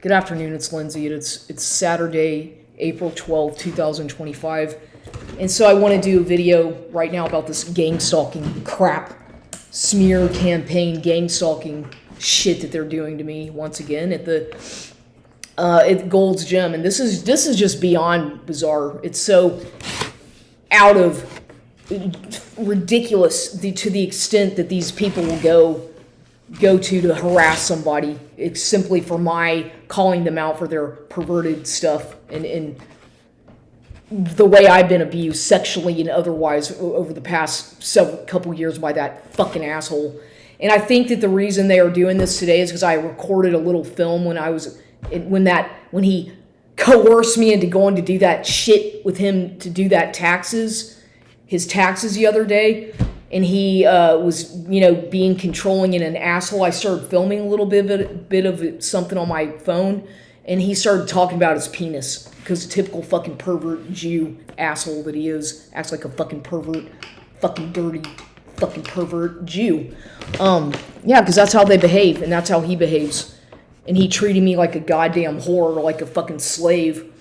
Good afternoon, it's Lindsay. It's Saturday, April 12th, 2025. And so I want to do a video right now about this gang stalking crap, smear campaign, gang stalking shit that they're doing to me once again at Gold's Gym. And this is just beyond bizarre. It's so out of ridiculous to the extent that these people will go to harass somebody. It's simply for my calling them out for their perverted stuff and the way I've been abused sexually and otherwise over the past couple years by that fucking asshole. And I think that the reason they are doing this today is because I recorded a little film when he coerced me into going to do that shit with him to do that his taxes the other day. And he was, being controlling and an asshole. I started filming a little bit of something on my phone, and he started talking about his penis because typical fucking pervert Jew asshole that he is acts like a fucking pervert, fucking dirty, fucking pervert Jew. Because that's how they behave, and that's how he behaves. And he treated me like a goddamn whore, or like a fucking slave.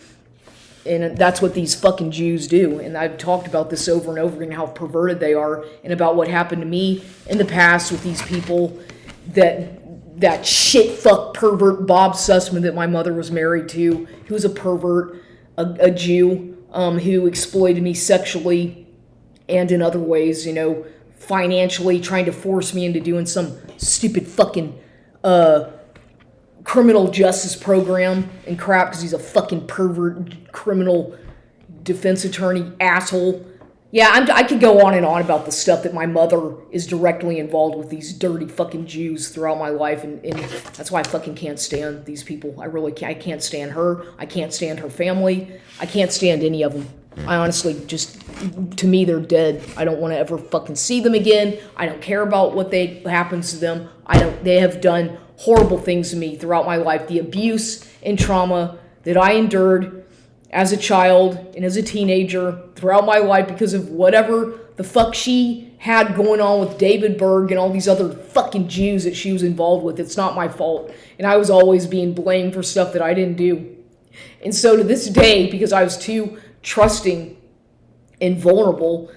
And that's what these fucking Jews do. And I've talked about this over and over again, how perverted they are, and about what happened to me in the past with these people, that shit fuck pervert Bob Sussman that my mother was married to, who was a pervert, a Jew, who exploited me sexually and in other ways, financially, trying to force me into doing some stupid fucking criminal justice program and crap because he's a fucking pervert criminal defense attorney asshole. Yeah, I could go on and on about the stuff that my mother is directly involved with these dirty fucking Jews throughout my life, and that's why I fucking can't stand these people. I can't stand her. I can't stand her family. I can't stand any of them. I honestly to me, they're dead. I don't want to ever fucking see them again. I don't care about what happens to them. They have done horrible things to me throughout my life. The abuse and trauma that I endured as a child and as a teenager throughout my life because of whatever the fuck she had going on with David Berg and all these other fucking Jews that she was involved with. It's not my fault. And I was always being blamed for stuff that I didn't do. And so to this day, because I was too trusting and vulnerable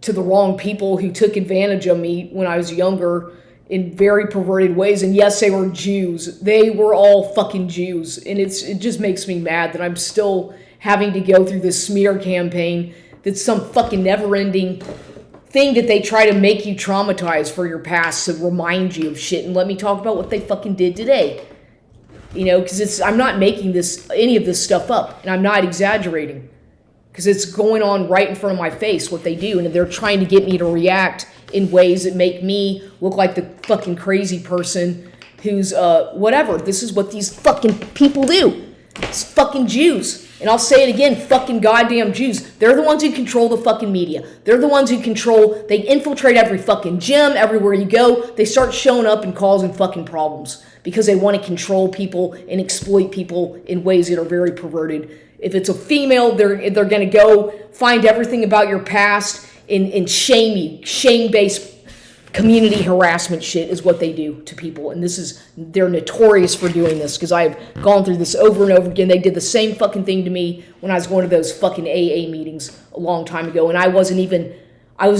to the wrong people who took advantage of me when I was younger in very perverted ways, and yes, they were Jews. They were all fucking Jews, and it just makes me mad that I'm still having to go through this smear campaign that's some fucking never-ending thing that they try to make you traumatize for your past to remind you of shit. And let me talk about what they fucking did today. Because I'm not making any of this stuff up, and I'm not exaggerating. Because it's going on right in front of my face, what they do, and they're trying to get me to react in ways that make me look like the fucking crazy person who's, whatever. This is what these fucking people do. It's fucking Jews. And I'll say it again, fucking goddamn Jews. They're the ones who control the fucking media. They're the ones who they infiltrate every fucking gym, everywhere you go. They start showing up and causing fucking problems because they want to control people and exploit people in ways that are very perverted. If it's a female, they're going to go find everything about your past and shame you. Shame-based community harassment shit is what they do to people. And they're notorious for doing this because I've gone through this over and over again. They did the same fucking thing to me when I was going to those fucking AA meetings a long time ago. And I was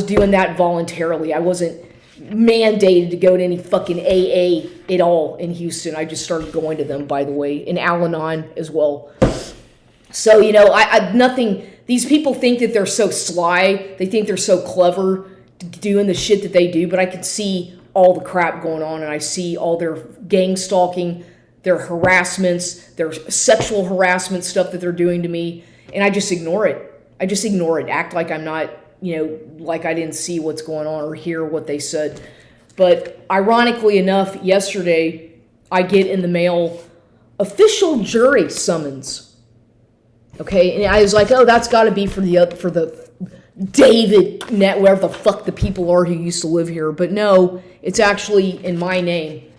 doing that voluntarily. I wasn't mandated to go to any fucking AA at all in Houston. I just started going to them, by the way, in Al-Anon as well. So, these people think that they're so sly. They think they're so clever doing the shit that they do, but I can see all the crap going on, and I see all their gang stalking, their harassments, their sexual harassment stuff that they're doing to me, and I just ignore it. Act like I'm not, like I didn't see what's going on or hear what they said. But ironically enough, yesterday, I get in the mail official jury summons. Okay, and I was like, oh, that's got to be for the David Net, wherever the fuck the people are who used to live here. But no, it's actually in my name.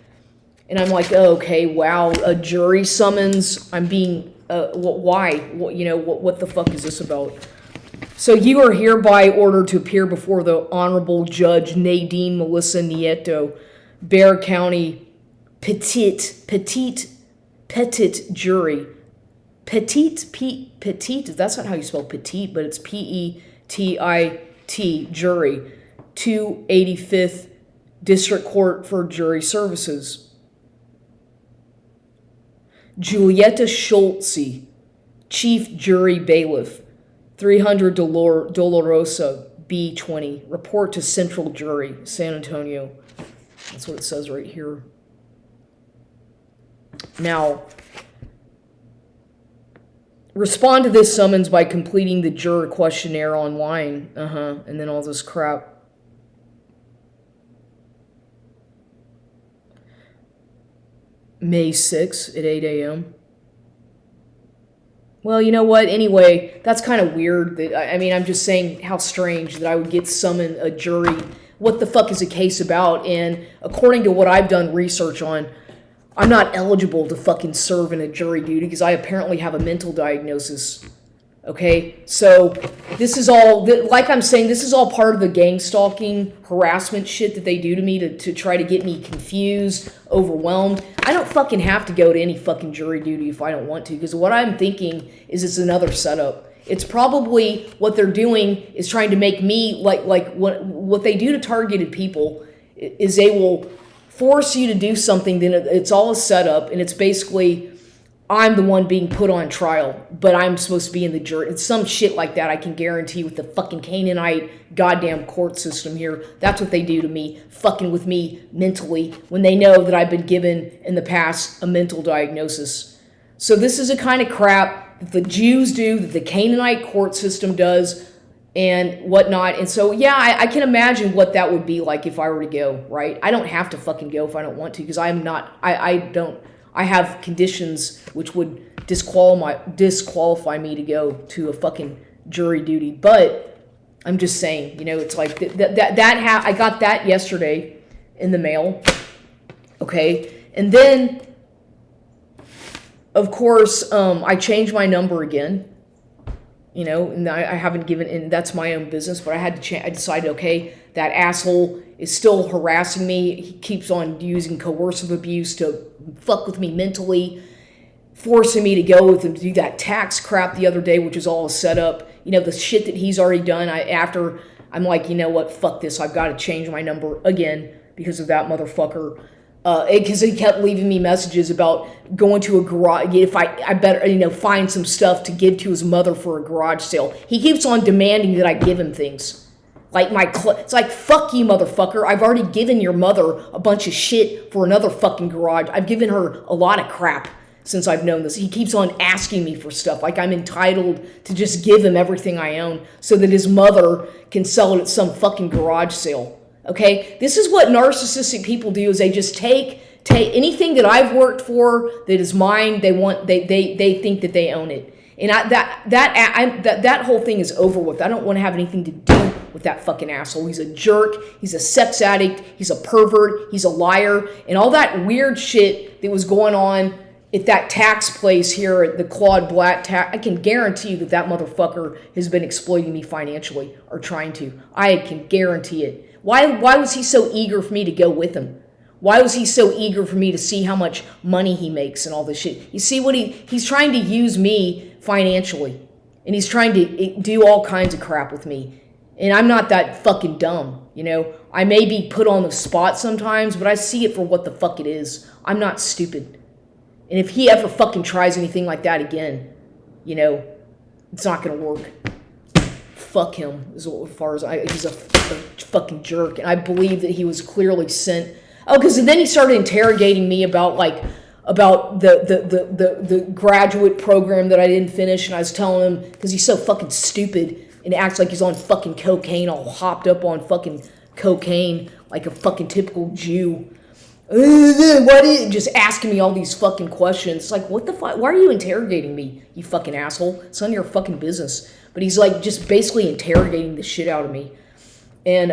And I'm like, oh, okay, wow, a jury summons. I'm being, why? What the fuck is this about? So you are hereby ordered to appear before the Honorable Judge Nadine Melissa Nieto, Bexar County petite jury. Petite, that's not how you spell petite, but it's P-E-T-I-T, jury. 285th District Court for Jury Services. Julieta Schultze, Chief Jury Bailiff. 300 Dolorosa, B20. Report to Central Jury, San Antonio. That's what it says right here. Now, respond to this summons by completing the juror questionnaire online. And then all this crap. May 6th at 8 a.m. Well, you know what? Anyway, that's kind of weird. I mean, I'm just saying how strange that I would get summoned a jury. What the fuck is the case about? And according to what I've done research on, I'm not eligible to fucking serve in a jury duty because I apparently have a mental diagnosis. Okay? So this is all, like I'm saying, this is all part of the gang stalking, harassment shit that they do to me to try to get me confused, overwhelmed. I don't fucking have to go to any fucking jury duty if I don't want to, because what I'm thinking is it's another setup. It's probably what they're doing is trying to make me, like what they do to targeted people is they will force you to do something, then it's all a setup, and it's basically I'm the one being put on trial, but I'm supposed to be in the jury. It's some shit like that, I can guarantee, with the fucking Canaanite goddamn court system here. That's what they do to me, fucking with me mentally, when they know that I've been given in the past a mental diagnosis. So this is a kind of crap that the Jews do, that the Canaanite court system does, and whatnot. And so, yeah, I can imagine what that would be like if I were to go, right? I don't have to fucking go if I don't want to, because I'm not, I have conditions which would disqualify me to go to a fucking jury duty. But I'm just saying, you know, it's like I got that yesterday in the mail. Okay. And then, of course, I changed my number again. You know, and I haven't given, and that's my own business, but I had to I decided, okay, that asshole is still harassing me. He keeps on using coercive abuse to fuck with me mentally, forcing me to go with him to do that tax crap the other day, which is all set up. You know, the shit that he's already done. After I'm like, you know what, fuck this. I've got to change my number again because of that motherfucker. Because he kept leaving me messages about going to a garage, if I better, you know, find some stuff to give to his mother for a garage sale. He keeps on demanding that I give him things. Like it's like, fuck you, motherfucker. I've already given your mother a bunch of shit for another fucking garage. I've given her a lot of crap since I've known this. He keeps on asking me for stuff, like I'm entitled to just give him everything I own so that his mother can sell it at some fucking garage sale. Okay, this is what narcissistic people do: is they just take anything that I've worked for that is mine. They think that they own it, and that whole thing is over with. I don't want to have anything to do with that fucking asshole. He's a jerk. He's a sex addict. He's a pervert. He's a liar, and all that weird shit that was going on at that tax place here at the Claude Black tax. I can guarantee you that motherfucker has been exploiting me financially, or trying to. I can guarantee it. Why was he so eager for me to go with him? Why was he so eager for me to see how much money he makes and all this shit? You see what he's trying to use me financially. And he's trying to do all kinds of crap with me. And I'm not that fucking dumb, you know? I may be put on the spot sometimes, but I see it for what the fuck it is. I'm not stupid. And if he ever fucking tries anything like that again, you know, it's not gonna work. Fuck him, as far as he's a fucking jerk, and I believe that he was clearly sent. Oh, because then he started interrogating me about the graduate program that I didn't finish, and I was telling him, because he's so fucking stupid and acts like he's on fucking cocaine, all hopped up on fucking cocaine like a fucking typical Jew. Just asking me all these fucking questions. It's like, what the fuck? Why are you interrogating me, you fucking asshole? It's none of your fucking business. But he's like just basically interrogating the shit out of me. And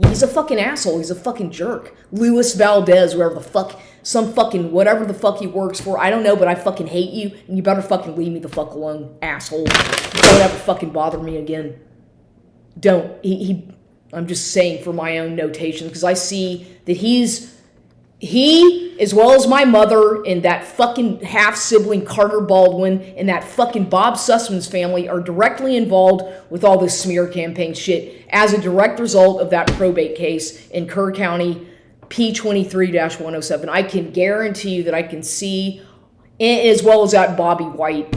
he's a fucking asshole. He's a fucking jerk. Luis Valdez, whatever the fuck, whatever the fuck he works for. I don't know, but I fucking hate you, and you better fucking leave me the fuck alone, asshole. Don't ever fucking bother me again. Don't. I'm just saying for my own notation, because I see that he's He, as well as my mother and that fucking half-sibling Carter Baldwin and that fucking Bob Sussman's family are directly involved with all this smear campaign shit as a direct result of that probate case in Kerr County P23-107. I can guarantee you that I can see, as well as that Bobby White,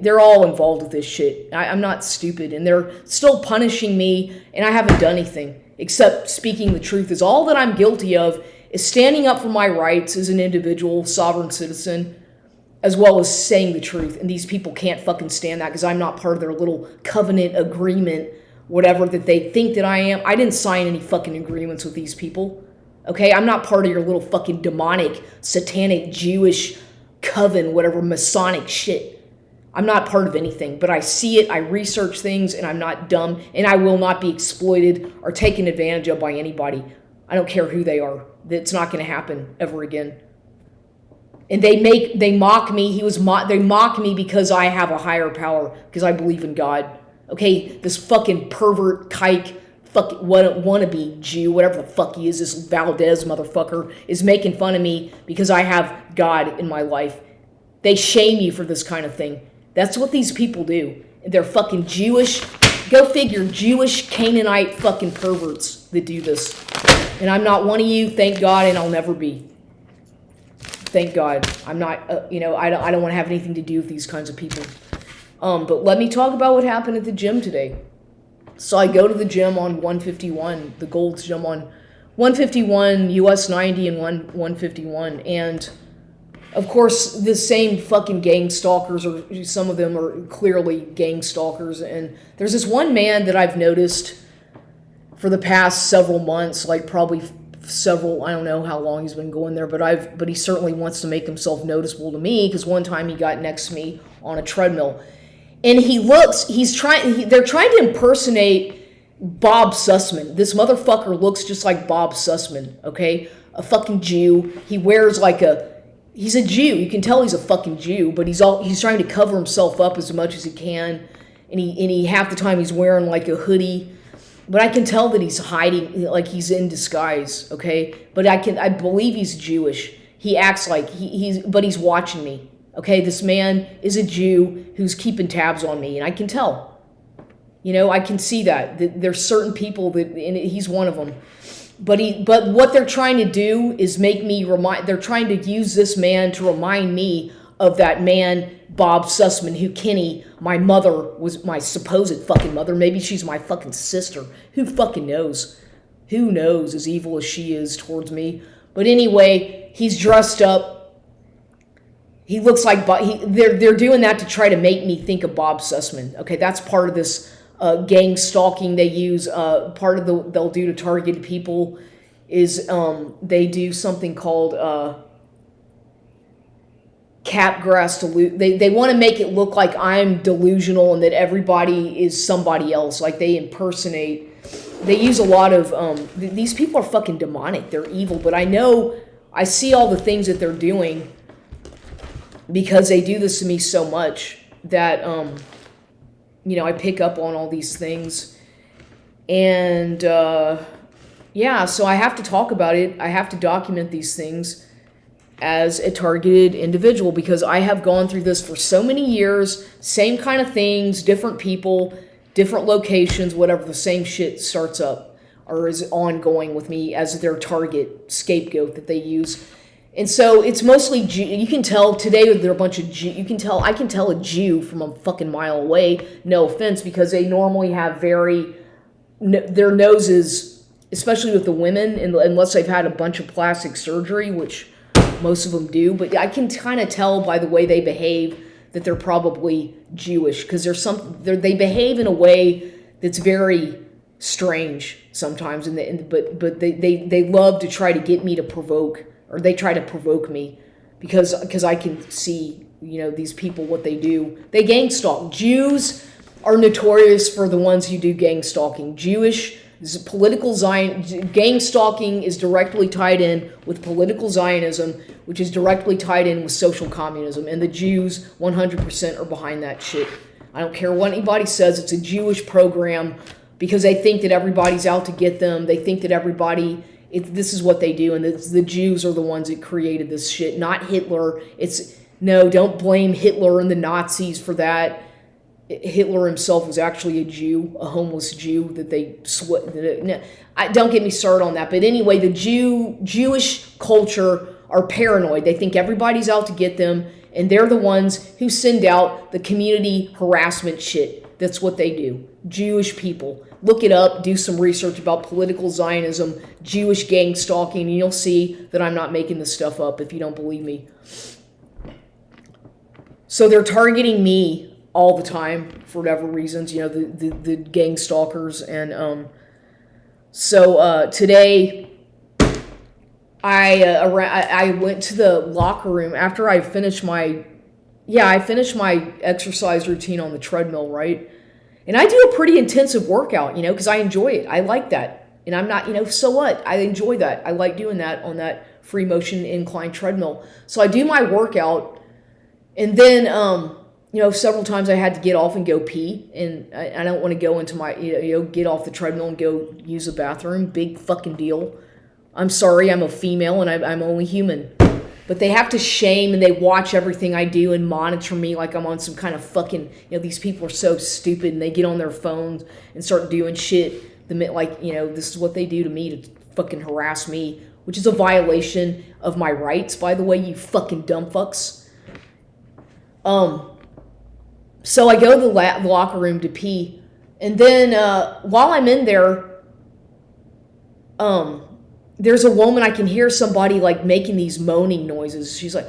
they're all involved with this shit. I'm not stupid, and they're still punishing me, and I haven't done anything except speaking the truth. Is all that I'm guilty of is standing up for my rights as an individual, sovereign citizen, as well as saying the truth. And these people can't fucking stand that because I'm not part of their little covenant agreement, whatever that they think that I am. I didn't sign any fucking agreements with these people. Okay, I'm not part of your little fucking demonic, satanic, Jewish coven, whatever, Masonic shit. I'm not part of anything, but I see it, I research things, and I'm not dumb, and I will not be exploited or taken advantage of by anybody. I don't care who they are. It's not going to happen ever again. And they mock me. They mock me because I have a higher power, because I believe in God. Okay, this fucking pervert, kike, fucking wannabe Jew, whatever the fuck he is, this Valdez motherfucker, is making fun of me because I have God in my life. They shame you for this kind of thing. That's what these people do. They're fucking Jewish, go figure, Jewish Canaanite fucking perverts that do this. And I'm not one of you, thank God, and I'll never be. Thank God. I'm not, I don't want to have anything to do with these kinds of people. But let me talk about what happened at the gym today. So I go to the gym on 151, the Gold's Gym on 151, US 90 and 151, and of course, the same fucking gang stalkers, or some of them are clearly gang stalkers. And there's this one man that I've noticed for the past several months, like probably several, I don't know how long he's been going there, but he certainly wants to make himself noticeable to me, because one time he got next to me on a treadmill. And they're trying to impersonate Bob Sussman. This motherfucker looks just like Bob Sussman, okay? A fucking Jew. He wears he's a Jew. You can tell he's a fucking Jew, but he's trying to cover himself up as much as he can, and he half the time he's wearing like a hoodie, but I can tell that he's hiding, like he's in disguise, okay? But I believe he's Jewish. He acts like but he's watching me, okay? This man is a Jew who's keeping tabs on me, and I can tell. I can see that there's certain people and he's one of them. But what they're trying to do is make me they're trying to use this man to remind me of that man, Bob Sussman, who Kenny, my mother, was my supposed fucking mother. Maybe she's my fucking sister. Who fucking knows? Who knows, as evil as she is towards me. But anyway, he's dressed up. He looks like they're doing that to try to make me think of Bob Sussman. Okay, that's part of this gang stalking they use. Part of they'll do to target people is they do something called capgrass they want to make it look like I'm delusional and that everybody is somebody else. Like they use a lot of these people are fucking demonic. They're evil, but I see all the things that they're doing because they do this to me so much that I pick up on all these things. And, so I have to talk about it. I have to document these things as a targeted individual because I have gone through this for so many years. Same kind of things, different people, different locations, whatever. The same shit starts up or is ongoing with me as their target scapegoat that they use. And so it's mostly you can tell today they're a bunch of I can tell a Jew from a fucking mile away. No offense, because they normally have their noses, especially with the women, unless they've had a bunch of plastic surgery, which most of them do. But I can kind of tell by the way they behave that they're probably Jewish, because they behave in a way that's very strange sometimes. But they love to try to get me to provoke. Or they try to provoke me because I can see, these people, what they do. They gang stalk. Jews are notorious for the ones who do gang stalking. Gang stalking is directly tied in with political Zionism, which is directly tied in with social communism. And the Jews 100% are behind that shit. I don't care what anybody says. It's a Jewish program because they think that everybody's out to get them. They think that everybody This is what they do, and the Jews are the ones that created this shit, not Hitler. No, don't blame Hitler and the Nazis for that. Hitler himself was actually a Jew, a homeless Jew that they don't get me started on that. But anyway, the Jewish culture are paranoid. They think everybody's out to get them, and they're the ones who send out the community harassment shit. That's what they do. Jewish people. Look it up, do some research about political Zionism, Jewish gang stalking, and you'll see that I'm not making this stuff up if you don't believe me. So they're targeting me all the time for whatever reasons, the gang stalkers. And so today I went to the locker room after I finished my exercise routine on the treadmill, right? And I do a pretty intensive workout, because I enjoy it. I like that. And I'm not, so what? I enjoy that. I like doing that on that free motion incline treadmill. So I do my workout, and then several times I had to get off and go pee, and I don't want to go into my, get off the treadmill and go use the bathroom. Big fucking deal. I'm sorry, I'm a female and I'm only human. But they have to shame, and they watch everything I do and monitor me like I'm on some kind of fucking, these people are so stupid, and they get on their phones and start doing shit. This is what they do to me to fucking harass me, which is a violation of my rights, by the way, you fucking dumb fucks. So I go to the locker room to pee, and then while I'm in there, there's a woman, I can hear somebody like making these moaning noises. She's like,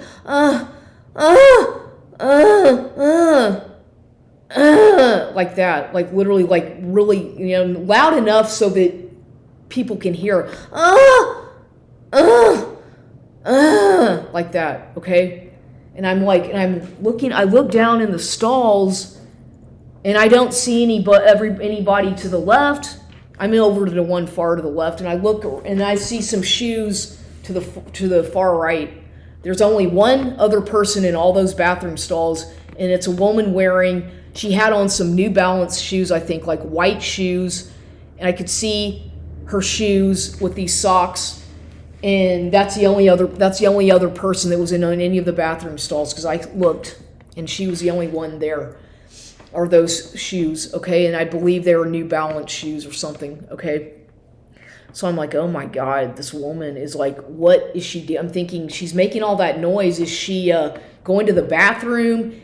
like that, like literally, like really, loud enough so that people can hear, like that, okay? And I'm I look down in the stalls, and I don't see anybody to the left. I'm over to the one far to the left, and I look and I see some shoes to the far right. There's only one other person in all those bathroom stalls, and it's a woman she had on some New Balance shoes, I think, like white shoes, and I could see her shoes with these socks. And that's the only other person that was in any of the bathroom stalls, because I looked, and she was the only one there. Are those shoes, okay? And I believe they were New Balance shoes or something, okay? So I'm like, oh my God, this woman is like, what is she doing? I'm thinking, she's making all that noise. Is she going to the bathroom?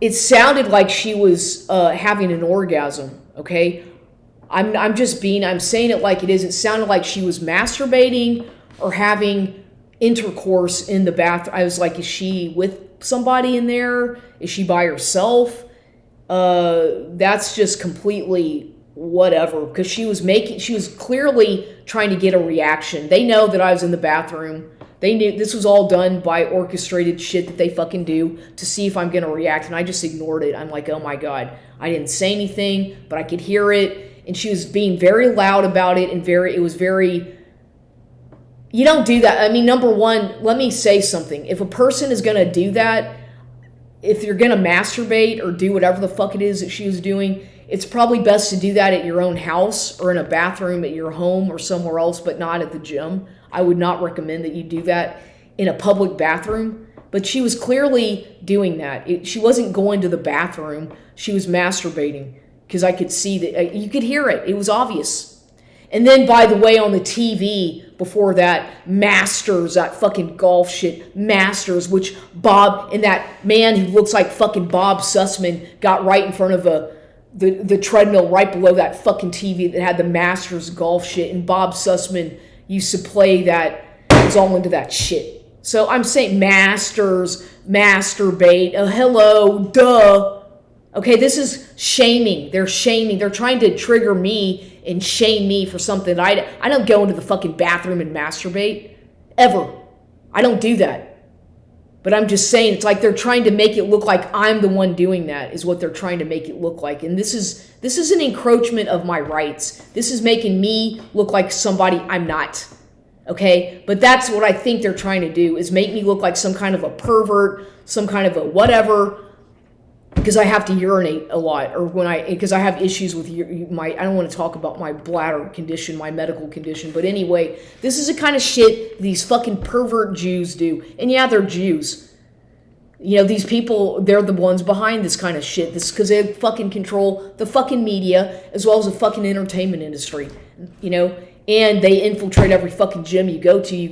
It sounded like she was having an orgasm, okay? I'm saying it like it is. It sounded like she was masturbating or having intercourse in the bathroom. I was like, is she with somebody in there? Is she by herself? That's just completely whatever, because she was clearly trying to get a reaction. They know that I was in the bathroom. They knew this was all done by orchestrated shit that they fucking do to see if I'm gonna react, and I just ignored it. I'm like, oh my God. I didn't say anything, but I could hear it, and she was being very loud about it, and it was very, you don't do that. I mean, number one, let me say something. If a person is gonna do that, if you're gonna masturbate or do whatever the fuck it is that she was doing, it's probably best to do that at your own house or in a bathroom at your home or somewhere else, but not at the gym. I would not recommend that you do that in a public bathroom. But she was clearly doing that. She wasn't going to the bathroom. She was masturbating, because I could see that. You could hear it. It was obvious. And then, by the way, on the TV before that, Masters, that fucking golf shit, Masters, which Bob and that man who looks like fucking Bob Sussman got right in front of the treadmill right below that fucking TV that had the Masters golf shit, and Bob Sussman used to play that. It was all into that shit. So I'm saying Masters, masturbate, hello, duh. Okay, this is shaming. They're shaming. They're trying to trigger me and shame me for something. I don't go into the fucking bathroom and masturbate. Ever. I don't do that. But I'm just saying, it's like they're trying to make it look like I'm the one doing that, is what they're trying to make it look like. And this is an encroachment of my rights. This is making me look like somebody I'm not. Okay? But that's what I think they're trying to do, is make me look like some kind of a pervert, some kind of a whatever. because I have to urinate a lot, or because I have issues with I don't want to talk about my bladder condition, my medical condition, but anyway, this is the kind of shit these fucking pervert Jews do. And yeah, they're Jews. You know, these people, they're the ones behind this kind of shit. This because they fucking control the fucking media as well as the fucking entertainment industry. You know, and they infiltrate every fucking gym you go to. You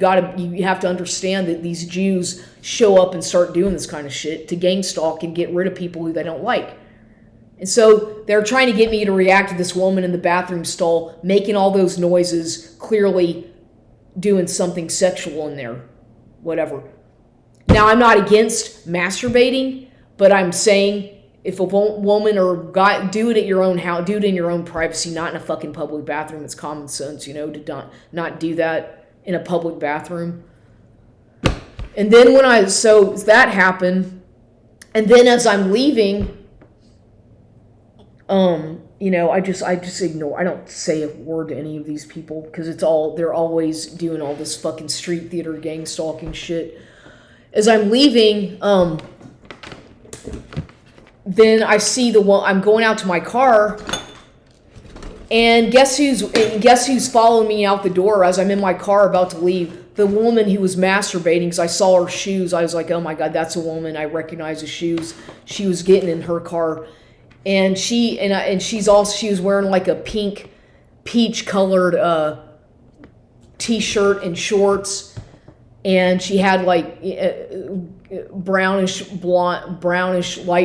have to understand that these Jews show up and start doing this kind of shit to gang stalk and get rid of people who they don't like. And so they're trying to get me to react to this woman in the bathroom stall making all those noises, clearly doing something sexual in there. Whatever. Now, I'm not against masturbating, but I'm saying if a woman or guy, do it at your own house, do it in your own privacy, not in a fucking public bathroom. It's common sense, you know, to not do that in a public bathroom. And then so that happened, and then as I'm leaving, you know, I just ignore. I don't say a word to any of these people because they're always doing all this fucking street theater gang stalking shit. As I'm leaving, then I see I'm going out to my car, and guess who's following me out the door as I'm in my car about to leave? The woman who was masturbating, because I saw her shoes. I was like, oh my God, that's a woman. I recognize the shoes. She was getting in her car, and she was wearing like a pink, peach colored t-shirt and shorts, and she had like light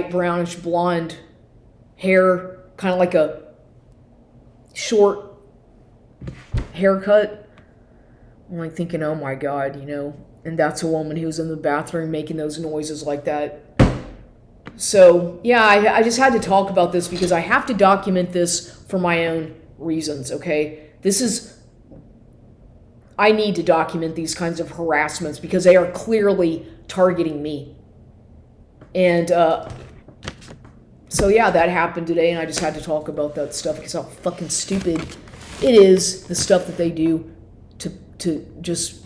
brownish blonde hair, kind of like a short haircut. I'm like thinking, oh my God, you know, and that's a woman who's in the bathroom making those noises like that. So yeah, I just had to talk about this because I have to document this for my own reasons, okay? I need to document these kinds of harassments because they are clearly targeting me. And so yeah, that happened today, and I just had to talk about that stuff because how fucking stupid it is, the stuff that they do to just